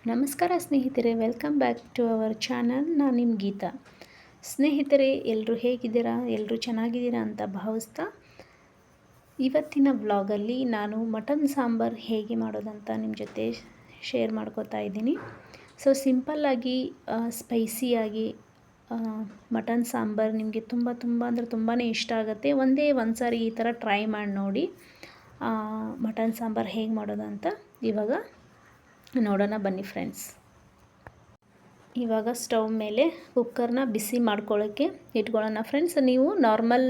ನಮಸ್ಕಾರ ಸ್ನೇಹಿತರೆ, welcome back to our channel. ನಾನು ನಿಮ್ಮ ಗೀತಾ. ಸ್ನೇಹಿತರೆ, ಎಲ್ಲರೂ ಹೇಗಿದ್ದೀರಾ? ಎಲ್ಲರೂ ಚೆನ್ನಾಗಿದ್ದೀರಾ ಅಂತ ಭಾವಿಸ್ತಾ ಇವತ್ತಿನ ವ್ಲಾಗಲ್ಲಿ ನಾನು ಮಟನ್ ಸಾಂಬಾರು ಹೇಗೆ ಮಾಡೋದಂತ ನಿಮ್ಮ ಜೊತೆ ಶೇರ್ ಮಾಡ್ಕೋತಾ ಇದ್ದೀನಿ. ಸೊ ಸಿಂಪಲ್ಲಾಗಿ ಸ್ಪೈಸಿಯಾಗಿ ಮಟನ್ ಸಾಂಬಾರು ನಿಮಗೆ ತುಂಬ ಅಂದರೆ ತುಂಬಾ ಇಷ್ಟ ಆಗುತ್ತೆ. ಒಂದು ಸಾರಿ ಈ ಥರ ಟ್ರೈ ಮಾಡಿ ನೋಡಿ ಮಟನ್ ಸಾಂಬಾರು ಹೇಗೆ ಮಾಡೋದಂತ. ಇವಾಗ ನೋಡೋಣ ಬನ್ನಿ ಫ್ರೆಂಡ್ಸ್. ಇವಾಗ ಸ್ಟವ್ ಮೇಲೆ ಕುಕ್ಕರ್ನ ಬಿಸಿ ಮಾಡ್ಕೊಳ್ಳೋಕ್ಕೆ ಇಟ್ಕೊಳ್ಳೋಣ ಫ್ರೆಂಡ್ಸ್. ನೀವು ನಾರ್ಮಲ್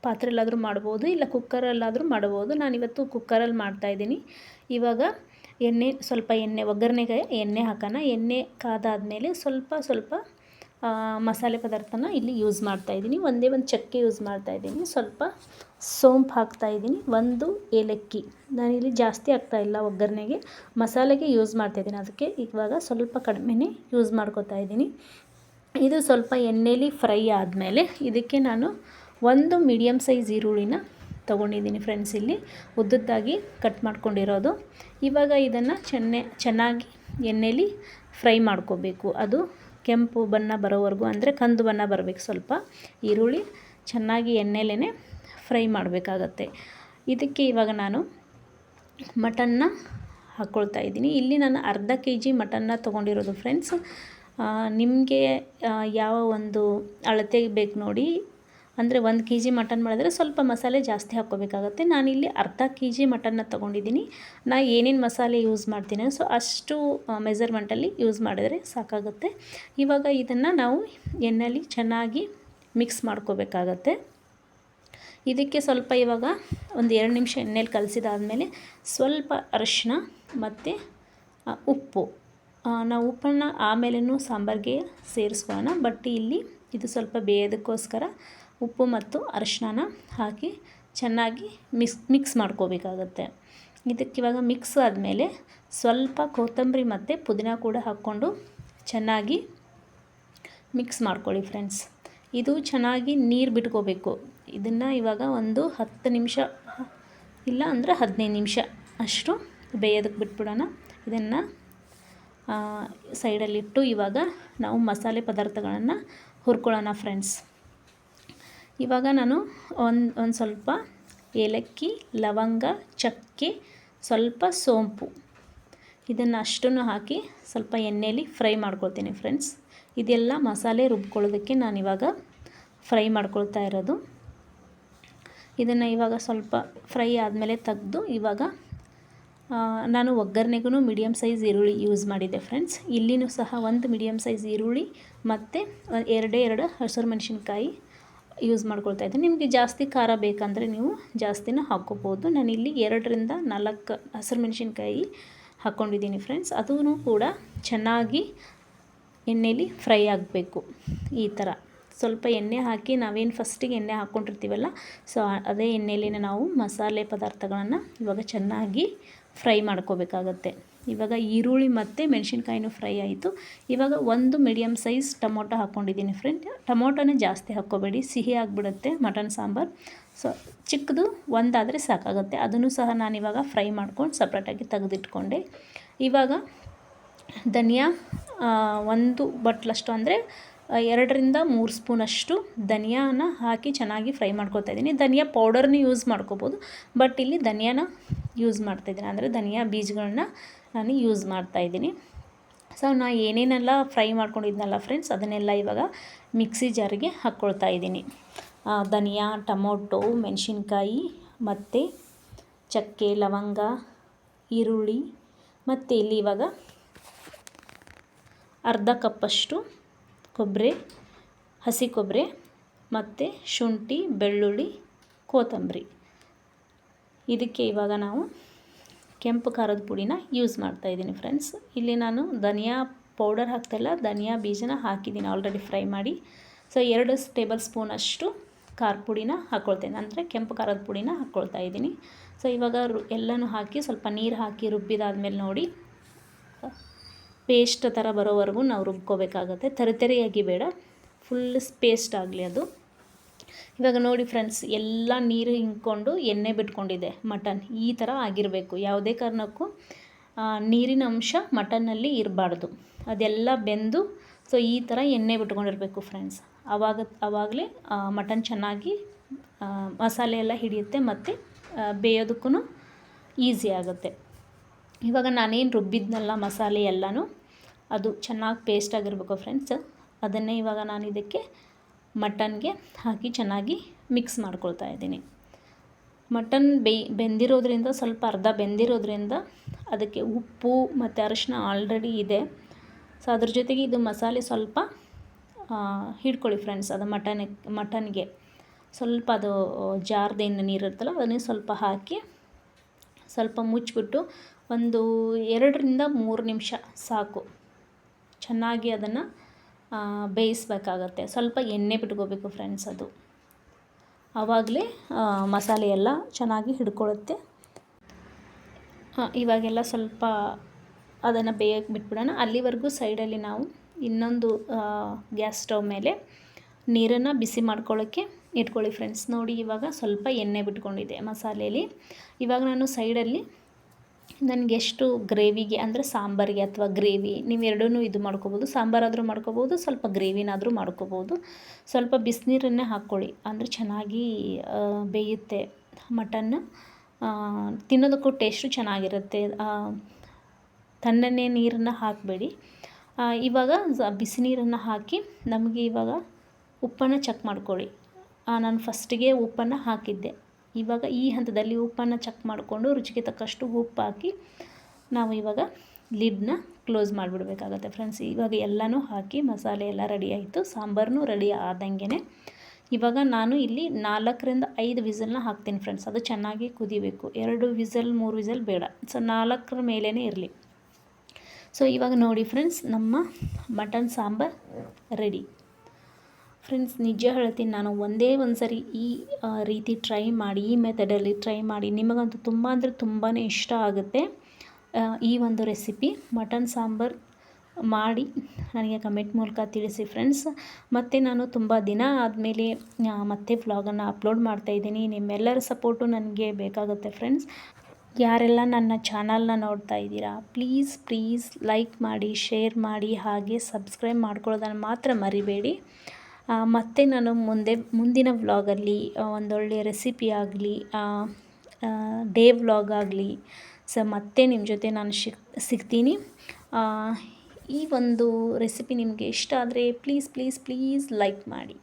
ಪಾತ್ರೆಲ್ಲಾದರೂ ಮಾಡ್ಬೋದು, ಇಲ್ಲ ಕುಕ್ಕರಲ್ಲಾದರೂ ಮಾಡ್ಬೋದು. ನಾನಿವತ್ತು ಕುಕ್ಕರಲ್ಲಿ ಮಾಡ್ತಾಯಿದ್ದೀನಿ. ಇವಾಗ ಸ್ವಲ್ಪ ಎಣ್ಣೆ ಒಗ್ಗರಣೆಗೆ ಎಣ್ಣೆ ಹಾಕೋಣ. ಎಣ್ಣೆ ಕಾದಾದಮೇಲೆ ಸ್ವಲ್ಪ ಮಸಾಲೆ ಪದಾರ್ಥನ ಇಲ್ಲಿ ಯೂಸ್ ಮಾಡ್ತಾಯಿದ್ದೀನಿ. ಒಂದು ಚಕ್ಕೆ ಯೂಸ್ ಮಾಡ್ತಾಯಿದ್ದೀನಿ, ಸ್ವಲ್ಪ ಸೋಂಪು ಹಾಕ್ತಾಯಿದ್ದೀನಿ, ಒಂದು ಏಲಕ್ಕಿ. ನಾನಿಲ್ಲಿ ಜಾಸ್ತಿ ಹಾಕ್ತಾಯಿಲ್ಲ, ಒಗ್ಗರಣೆಗೆ ಮಸಾಲೆಗೆ ಯೂಸ್ ಮಾಡ್ತಾಯಿದ್ದೀನಿ. ಅದಕ್ಕೆ ಇವಾಗ ಸ್ವಲ್ಪ ಕಡಿಮೆನೇ ಯೂಸ್ ಮಾಡ್ಕೋತಾ ಇದ್ದೀನಿ. ಇದು ಸ್ವಲ್ಪ ಎಣ್ಣೆಲಿ ಫ್ರೈ ಆದಮೇಲೆ ಇದಕ್ಕೆ ನಾನು ಒಂದು ಮೀಡಿಯಮ್ ಸೈಜ್ ಈರುಳ್ಳಿನ ತೊಗೊಂಡಿದ್ದೀನಿ ಫ್ರೆಂಡ್ಸ್, ಇಲ್ಲಿ ಉದ್ದದ್ದಾಗಿ ಕಟ್ ಮಾಡ್ಕೊಂಡಿರೋದು. ಇವಾಗ ಇದನ್ನು ಚೆನ್ನಾಗಿ ಎಣ್ಣೆಲಿ ಫ್ರೈ ಮಾಡ್ಕೋಬೇಕು. ಅದು ಕೆಂಪು ಬಣ್ಣ ಬರೋವರೆಗೂ, ಅಂದರೆ ಕಂದು ಬಣ್ಣ ಬರಬೇಕು. ಸ್ವಲ್ಪ ಈರುಳ್ಳಿ ಚೆನ್ನಾಗಿ ಎಣ್ಣೆಲೇ ಫ್ರೈ ಮಾಡಬೇಕಾಗತ್ತೆ. ಇದಕ್ಕೆ ಇವಾಗ ನಾನು ಮಟನ್ನ ಹಾಕ್ಕೊಳ್ತಾ ಇದ್ದೀನಿ. ಇಲ್ಲಿ ನಾನು ಅರ್ಧ kg ಮಟನ್ನ ತೊಗೊಂಡಿರೋದು ಫ್ರೆಂಡ್ಸ್. ನಿಮಗೆ ಯಾವ ಒಂದು ಅಳತೆ ಬೇಕು ನೋಡಿ. ಅಂದರೆ 1 kg ಮಟನ್ ಮಾಡಿದ್ರೆ ಸ್ವಲ್ಪ ಮಸಾಲೆ ಜಾಸ್ತಿ ಹಾಕ್ಕೋಬೇಕಾಗತ್ತೆ. ನಾನಿಲ್ಲಿ ಅರ್ಧ kg ಮಟನ್ನ ತೊಗೊಂಡಿದ್ದೀನಿ. ನಾನು ಏನೇನು ಮಸಾಲೆ ಯೂಸ್ ಮಾಡ್ತೀನಿ ಸೊ ಅಷ್ಟು ಮೆಜರ್ಮೆಂಟಲ್ಲಿ ಯೂಸ್ ಮಾಡಿದರೆ ಸಾಕಾಗುತ್ತೆ. ಇವಾಗ ಇದನ್ನು ನಾವು ಎಣ್ಣೆಯಲ್ಲಿ ಚೆನ್ನಾಗಿ ಮಿಕ್ಸ್ ಮಾಡ್ಕೋಬೇಕಾಗತ್ತೆ. ಇದಕ್ಕೆ ಸ್ವಲ್ಪ ಇವಾಗ ಒಂದು 2 ನಿಮಿಷ ಎಣ್ಣೆಲಿ ಕಲಸಿದಾದಮೇಲೆ ಸ್ವಲ್ಪ ಅರಿಶಿನ ಮತ್ತು ಉಪ್ಪು, ನಾವು ಉಪ್ಪನ್ನು ಆಮೇಲೆನೂ ಸಾಂಬಾರಿಗೆ ಸೇರಿಸ್ಕೊಳ್ಳೋಣ. ಬಟ್ ಇಲ್ಲಿ ಇದು ಸ್ವಲ್ಪ ಬೇಯೋದಕ್ಕೋಸ್ಕರ ಉಪ್ಪು ಮತ್ತು ಅರಿಶಿನ ಹಾಕಿ ಚೆನ್ನಾಗಿ ಮಿಕ್ಸ್ ಮಾಡ್ಕೋಬೇಕಾಗತ್ತೆ. ಇದಕ್ಕಿವಾಗ ಮಿಕ್ಸ್ ಆದಮೇಲೆ ಸ್ವಲ್ಪ ಕೊತ್ತಂಬರಿ ಮತ್ತು ಪುದೀನ ಕೂಡ ಹಾಕ್ಕೊಂಡು ಚೆನ್ನಾಗಿ ಮಿಕ್ಸ್ ಮಾಡ್ಕೊಳ್ಳಿ ಫ್ರೆಂಡ್ಸ್. ಇದು ಚೆನ್ನಾಗಿ ನೀರು ಬಿಟ್ಕೋಬೇಕು. ಇದನ್ನು ಇವಾಗ ಒಂದು 10 ನಿಮಿಷ ಇಲ್ಲ ಅಂದರೆ 15 ನಿಮಿಷ ಅಷ್ಟು ಬೇಯೋದಕ್ಕೆ ಬಿಟ್ಬಿಡೋಣ. ಇದನ್ನು ಸೈಡಲ್ಲಿಟ್ಟು ಇವಾಗ ನಾವು ಮಸಾಲೆ ಪದಾರ್ಥಗಳನ್ನು ಹುರ್ಕೊಳ್ಳೋಣ ಫ್ರೆಂಡ್ಸ್. ಇವಾಗ ನಾನು ಒಂದು ಸ್ವಲ್ಪ ಏಲಕ್ಕಿ, ಲವಂಗ, ಚಕ್ಕೆ, ಸ್ವಲ್ಪ ಸೋಂಪು ಇದನ್ನು ಅಷ್ಟನ್ನು ಹಾಕಿ ಸ್ವಲ್ಪ ಎಣ್ಣೆಯಲ್ಲಿ ಫ್ರೈ ಮಾಡ್ಕೊಳ್ತೀನಿ ಫ್ರೆಂಡ್ಸ್. ಇದೆಲ್ಲ ಮಸಾಲೆ ರುಬ್ಕೊಳ್ಳೋದಕ್ಕೆ ನಾನಿವಾಗ ಫ್ರೈ ಮಾಡ್ಕೊಳ್ತಾ ಇರೋದು. ಇದನ್ನು ಇವಾಗ ಸ್ವಲ್ಪ ಫ್ರೈ ಆದಮೇಲೆ ತೆಗೆದು ಇವಾಗ ನಾನು ಒಗ್ಗರಣೆಗೂ ಮೀಡಿಯಮ್ ಸೈಜ್ ಈರುಳ್ಳಿ ಯೂಸ್ ಮಾಡಿದ್ದೆ ಫ್ರೆಂಡ್ಸ್. ಇಲ್ಲಿನೂ ಸಹ ಒಂದು ಮೀಡಿಯಮ್ ಸೈಜ್ ಈರುಳ್ಳಿ ಮತ್ತು ಎರಡು ಹಸಿರು ಮೆಣಸಿನ್ಕಾಯಿ ಯೂಸ್ ಮಾಡ್ಕೊಳ್ತಾ ಇದ್ದೀನಿ. ನಿಮಗೆ ಜಾಸ್ತಿ ಖಾರ ಬೇಕಂದರೆ ನೀವು ಜಾಸ್ತಿನೂ ಹಾಕ್ಕೋಬೋದು. ನಾನಿಲ್ಲಿ 2 ರಿಂದ 4 ಹಸಿರು ಮೆಣಸಿನ್ಕಾಯಿ ಹಾಕ್ಕೊಂಡಿದ್ದೀನಿ ಫ್ರೆಂಡ್ಸ್. ಅದೂ ಕೂಡ ಚೆನ್ನಾಗಿ ಎಣ್ಣೆಲಿ ಫ್ರೈ ಆಗಬೇಕು. ಈ ಥರ ಸ್ವಲ್ಪ ಎಣ್ಣೆ ಹಾಕಿ, ನಾವೇನು ಫಸ್ಟಿಗೆ ಎಣ್ಣೆ ಹಾಕ್ಕೊಂಡಿರ್ತೀವಲ್ಲ ಸೊ ಅದೇ ಎಣ್ಣೆಲಿ ನಾವು ಮಸಾಲೆ ಪದಾರ್ಥಗಳನ್ನು ಇವಾಗ ಚೆನ್ನಾಗಿ ಫ್ರೈ ಮಾಡ್ಕೋಬೇಕಾಗತ್ತೆ. ಇವಾಗ ಈರುಳ್ಳಿ ಮತ್ತು ಮೆಣಸಿನ್ಕಾಯಿನೂ ಫ್ರೈ ಆಯಿತು. ಇವಾಗ ಒಂದು ಮೀಡಿಯಮ್ ಸೈಜ್ ಟೊಮೊಟೊ ಹಾಕ್ಕೊಂಡಿದ್ದೀನಿ ಫ್ರೆಂಡ್. ಟೊಮೊಟೊನೇ ಜಾಸ್ತಿ ಹಾಕ್ಕೋಬೇಡಿ, ಸಿಹಿ ಆಗಿಬಿಡುತ್ತೆ ಮಟನ್ ಸಾಂಬಾರು. ಸೊ ಚಿಕ್ಕದು ಒಂದಾದರೆ ಸಾಕಾಗುತ್ತೆ. ಅದನ್ನು ಸಹ ನಾನಿವಾಗ ಫ್ರೈ ಮಾಡ್ಕೊಂಡು ಸಪ್ರೇಟಾಗಿ ತೆಗೆದಿಟ್ಕೊಂಡೆ. ಇವಾಗ ಧನಿಯಾ 1 ಬಟ್ಲಷ್ಟು, ಅಂದರೆ 2 ರಿಂದ 3 ಸ್ಪೂನಷ್ಟು ಧನಿಯಾನ ಹಾಕಿ ಚೆನ್ನಾಗಿ ಫ್ರೈ ಮಾಡ್ಕೊತಾ ಇದ್ದೀನಿ. ಧನಿಯಾ ಪೌಡರ್ನ ಯೂಸ್ ಮಾಡ್ಕೋಬೋದು, ಬಟ್ ಇಲ್ಲಿ ಧನಿಯಾನ ಯೂಸ್ ಮಾಡ್ತಾಯಿದ್ದೀನಿ, ಅಂದರೆ ಧನಿಯಾ ಬೀಜಗಳನ್ನ ನಾನು ಯೂಸ್ ಮಾಡ್ತಾಯಿದ್ದೀನಿ. ಸೊ ನಾನು ಏನೇನೆಲ್ಲ ಫ್ರೈ ಮಾಡ್ಕೊಂಡಿದ್ನಲ್ಲ ಫ್ರೆಂಡ್ಸ್, ಅದನ್ನೆಲ್ಲ ಇವಾಗ ಮಿಕ್ಸಿ ಜಾರಿಗೆ ಹಾಕ್ಕೊಳ್ತಾ ಇದ್ದೀನಿ. ಧನಿಯಾ, ಟೊಮೊಟೊ, ಮೆಣಸಿನ್ಕಾಯಿ ಮತ್ತು ಚಕ್ಕೆ, ಲವಂಗ, ಈರುಳ್ಳಿ ಮತ್ತು ಇಲ್ಲಿ ಇವಾಗ ಅರ್ಧ ಕಪ್ಪಷ್ಟು ಕೊಬ್ಬರಿ, ಹಸಿ ಕೊಬ್ಬರಿ ಮತ್ತು ಶುಂಠಿ, ಬೆಳ್ಳುಳ್ಳಿ, ಕೊತ್ತಂಬರಿ. ಇದಕ್ಕೆ ಇವಾಗ ನಾವು ಕೆಂಪು ಖಾರದ ಪುಡಿನ ಯೂಸ್ ಮಾಡ್ತಾಯಿದ್ದೀನಿ ಫ್ರೆಂಡ್ಸ್. ಇಲ್ಲಿ ನಾನು ಧನಿಯಾ ಪೌಡರ್ ಹಾಕ್ತಾಯಿಲ್ಲ, ಧನಿಯಾ ಬೀಜನ ಹಾಕಿದ್ದೀನಿ ಆಲ್ರೆಡಿ ಫ್ರೈ ಮಾಡಿ. ಸೊ 2 ಟೇಬಲ್ ಸ್ಪೂನಷ್ಟು ಖಾರ ಪುಡಿನ ಹಾಕ್ಕೊಳ್ತೇನೆ, ಅಂದರೆ ಕೆಂಪು ಖಾರದ ಪುಡಿನ ಹಾಕ್ಕೊಳ್ತಾ ಇದ್ದೀನಿ. ಸೊ ಇವಾಗ ಎಲ್ಲನೂ ಹಾಕಿ ಸ್ವಲ್ಪ ನೀರು ಹಾಕಿ ರುಬ್ಬಿದಾದ್ಮೇಲೆ ನೋಡಿ ಪೇಸ್ಟ್ ಥರ ಬರೋವರೆಗೂ ನಾವು ರುಬ್ಕೋಬೇಕಾಗತ್ತೆ. ತರಿಯಾಗಿ ಬೇಡ, ಫುಲ್ ಪೇಸ್ಟ್ ಆಗಲಿ ಅದು. ಇವಾಗ ನೋಡಿ ಫ್ರೆಂಡ್ಸ್, ಎಲ್ಲ ನೀರು ಹಿಂಡ್ಕೊಂಡು ಎಣ್ಣೆ ಬಿಟ್ಕೊಂಡಿದೆ ಮಟನ್. ಈ ಥರ ಆಗಿರಬೇಕು. ಯಾವುದೇ ಕಾರಣಕ್ಕೂ ನೀರಿನ ಅಂಶ ಮಟನ್ನಲ್ಲಿ ಇರಬಾರ್ದು, ಅದೆಲ್ಲ ಬೆಂದು ಸೊ ಈ ಥರ ಎಣ್ಣೆ ಬಿಟ್ಕೊಂಡಿರಬೇಕು ಫ್ರೆಂಡ್ಸ್. ಆವಾಗಲೇ ಮಟನ್ ಚೆನ್ನಾಗಿ ಮಸಾಲೆ ಎಲ್ಲ ಹಿಡಿಯುತ್ತೆ ಮತ್ತು ಬೇಯೋದಕ್ಕೂ ಈಸಿ ಆಗುತ್ತೆ. ಇವಾಗ ನಾನೇನು ರುಬ್ಬಿದ್ನಲ್ಲ ಮಸಾಲೆ ಎಲ್ಲನೂ ಅದು ಚೆನ್ನಾಗಿ ಪೇಸ್ಟ್ ಆಗಿರಬೇಕು ಫ್ರೆಂಡ್ಸ್. ಅದನ್ನೇ ಇವಾಗ ನಾನು ಇದಕ್ಕೆ ಮಟನ್ಗೆ ಹಾಕಿ ಚೆನ್ನಾಗಿ ಮಿಕ್ಸ್ ಮಾಡ್ಕೊಳ್ತಾ ಇದ್ದೀನಿ. ಮಟನ್ ಬೆಂದಿರೋದ್ರಿಂದ ಸ್ವಲ್ಪ ಅರ್ಧ ಬೆಂದಿರೋದ್ರಿಂದ ಅದಕ್ಕೆ ಉಪ್ಪು ಮತ್ತು ಅರಿಶಿನ ಆಲ್ರೆಡಿ ಇದೆ. ಸೊ ಅದ್ರ ಜೊತೆಗೆ ಇದು ಮಸಾಲೆ ಸ್ವಲ್ಪ ಹಿಡ್ಕೊಳ್ಳಿ ಫ್ರೆಂಡ್ಸ್. ಅದು ಮಟನ್ಗೆ ಸ್ವಲ್ಪ ಅದು ಜಾರ್ದೇನು ನೀರು ಇರುತ್ತಲ್ಲ ಅದನ್ನೇ ಸ್ವಲ್ಪ ಹಾಕಿ ಸ್ವಲ್ಪ ಮುಚ್ಚಿಬಿಟ್ಟು ಒಂದು 2ರಿಂದ 3 ನಿಮಿಷ ಸಾಕು. ಚೆನ್ನಾಗಿ ಅದನ್ನು ಬೇಯಿಸಬೇಕಾಗತ್ತೆ. ಸ್ವಲ್ಪ ಎಣ್ಣೆ ಬಿಟ್ಕೋಬೇಕು ಫ್ರೆಂಡ್ಸ್. ಅದು ಆವಾಗಲೇ ಮಸಾಲೆ ಎಲ್ಲ ಚೆನ್ನಾಗಿ ಹಿಡ್ಕೊಳ್ಳುತ್ತೆ. ಇವಾಗೆಲ್ಲ ಸ್ವಲ್ಪ ಅದನ್ನು ಬೇಯಕ್ಕೆ ಬಿಟ್ಬಿಡೋಣ. ಅಲ್ಲಿವರೆಗೂ ಸೈಡಲ್ಲಿ ನಾವು ಇನ್ನೊಂದು ಗ್ಯಾಸ್ ಸ್ಟವ್ ಮೇಲೆ ನೀರನ್ನು ಬಿಸಿ ಮಾಡ್ಕೊಳ್ಳೋಕ್ಕೆ ಇಟ್ಕೊಳ್ಳಿ ಫ್ರೆಂಡ್ಸ್. ನೋಡಿ ಇವಾಗ ಸ್ವಲ್ಪ ಎಣ್ಣೆ ಬಿಟ್ಕೊಂಡಿದೆ ಮಸಾಲೆಯಲ್ಲಿ. ಇವಾಗ ನಾನು ಸೈಡಲ್ಲಿ ನನಗೆ ಎಷ್ಟು ಗ್ರೇವಿಗೆ ಅಂದರೆ ಸಾಂಬಾರಿಗೆ ಅಥವಾ ಗ್ರೇವಿ ನೀವು ಎರಡೂ ಇದು ಮಾಡ್ಕೋಬೋದು. ಸಾಂಬಾರಾದರೂ ಮಾಡ್ಕೋಬೋದು, ಸ್ವಲ್ಪ ಗ್ರೇವಿನಾದರೂ ಮಾಡ್ಕೋಬೋದು. ಸ್ವಲ್ಪ ಬಿಸಿನೀರನ್ನೇ ಹಾಕ್ಕೊಳ್ಳಿ, ಅಂದರೆ ಚೆನ್ನಾಗಿ ಬೇಯುತ್ತೆ ಮಟನ್ನು. ತಿನ್ನೋದಕ್ಕೂ ಟೇಸ್ಟು ಚೆನ್ನಾಗಿರುತ್ತೆ. ತಣ್ಣನೆ ನೀರನ್ನು ಹಾಕಬೇಡಿ. ಇವಾಗ ಬಿಸಿ ನೀರನ್ನು ಹಾಕಿ ನಮಗೆ ಇವಾಗ ಉಪ್ಪನ್ನು ಚೆಕ್ ಮಾಡ್ಕೊಳ್ಳಿ. ನಾನು ಫಸ್ಟಿಗೆ ಉಪ್ಪನ್ನು ಹಾಕಿದ್ದೆ. ಇವಾಗ ಈ ಹಂತದಲ್ಲಿ ಉಪ್ಪನ್ನು ಚೆಕ್ ಮಾಡಿಕೊಂಡು ರುಚಿಗೆ ತಕ್ಕಷ್ಟು ಉಪ್ಪು ಹಾಕಿ ನಾವು ಇವಾಗ ಲಿಡ್ನ ಕ್ಲೋಸ್ ಮಾಡಿಬಿಡ್ಬೇಕಾಗತ್ತೆ ಫ್ರೆಂಡ್ಸ್. ಇವಾಗ ಎಲ್ಲನೂ ಹಾಕಿ ಮಸಾಲೆ ಎಲ್ಲ ರೆಡಿ ಆಯಿತು, ಸಾಂಬಾರನ್ನು ರೆಡಿ ಆದಂಗೆ ಇವಾಗ ನಾನು ಇಲ್ಲಿ 4ರಿಂದ 5 ವಿಸಲ್ನ ಹಾಕ್ತೀನಿ ಫ್ರೆಂಡ್ಸ್. ಅದು ಚೆನ್ನಾಗಿ ಕುದಿಬೇಕು. 2 ವಿಸಲ್ 3 ವಿಸಲ್ ಬೇಡ, ಸೊ 4ರ ಮೇಲೇ ಇರಲಿ. ಸೊ ಇವಾಗ ನೋಡಿ ಫ್ರೆಂಡ್ಸ್, ನಮ್ಮ ಮಟನ್ ಸಾಂಬಾರು ರೆಡಿ ಫ್ರೆಂಡ್ಸ್. ನಿಜ ಹೇಳ್ತೀನಿ, ನಾನು ಒಂದೇ ಒಂದು ಸರಿ ಈ ರೀತಿ ಟ್ರೈ ಮಾಡಿ, ಈ ಮೆಥಡಲ್ಲಿ ಟ್ರೈ ಮಾಡಿ, ನಿಮಗಂತೂ ತುಂಬ ಅಂದರೆ ತುಂಬಾ ಇಷ್ಟ ಆಗುತ್ತೆ ಈ ಒಂದು ರೆಸಿಪಿ. ಮಟನ್ ಸಾಂಬಾರು ಮಾಡಿ ನನಗೆ ಕಮೆಂಟ್ ಮೂಲಕ ತಿಳಿಸಿ ಫ್ರೆಂಡ್ಸ್. ಮತ್ತು ನಾನು ತುಂಬ ದಿನ ಆದಮೇಲೆ ಮತ್ತೆ ವ್ಲಾಗನ್ನು ಅಪ್ಲೋಡ್ ಮಾಡ್ತಾಯಿದ್ದೀನಿ. ನಿಮ್ಮೆಲ್ಲರ ಸಪೋರ್ಟು ನನಗೆ ಬೇಕಾಗುತ್ತೆ ಫ್ರೆಂಡ್ಸ್. ಯಾರೆಲ್ಲ ನನ್ನ ಚಾನಲ್ನ ನೋಡ್ತಾ ಇದ್ದೀರಾ, ಪ್ಲೀಸ್ ಲೈಕ್ ಮಾಡಿ, ಶೇರ್ ಮಾಡಿ, ಹಾಗೆ ಸಬ್ಸ್ಕ್ರೈಬ್ ಮಾಡ್ಕೊಳ್ಳೋದನ್ನು ಮಾತ್ರ ಮರಿಬೇಡಿ. ಮತ್ತು ನಾನು ಮುಂದಿನ ವ್ಲಾಗಲ್ಲಿ ಒಂದೊಳ್ಳೆಯ ರೆಸಿಪಿ ಆಗಲಿ, ಡೇ ವ್ಲಾಗ್ ಆಗಲಿ, ಸೊ ಮತ್ತೆ ನಿಮ್ಮ ಜೊತೆ ನಾನು ಸಿಗ್ತೀನಿ. ಈ ಒಂದು ರೆಸಿಪಿ ನಿಮಗೆ ಇಷ್ಟ ಆದರೆ ಪ್ಲೀಸ್ ಲೈಕ್ ಮಾಡಿ.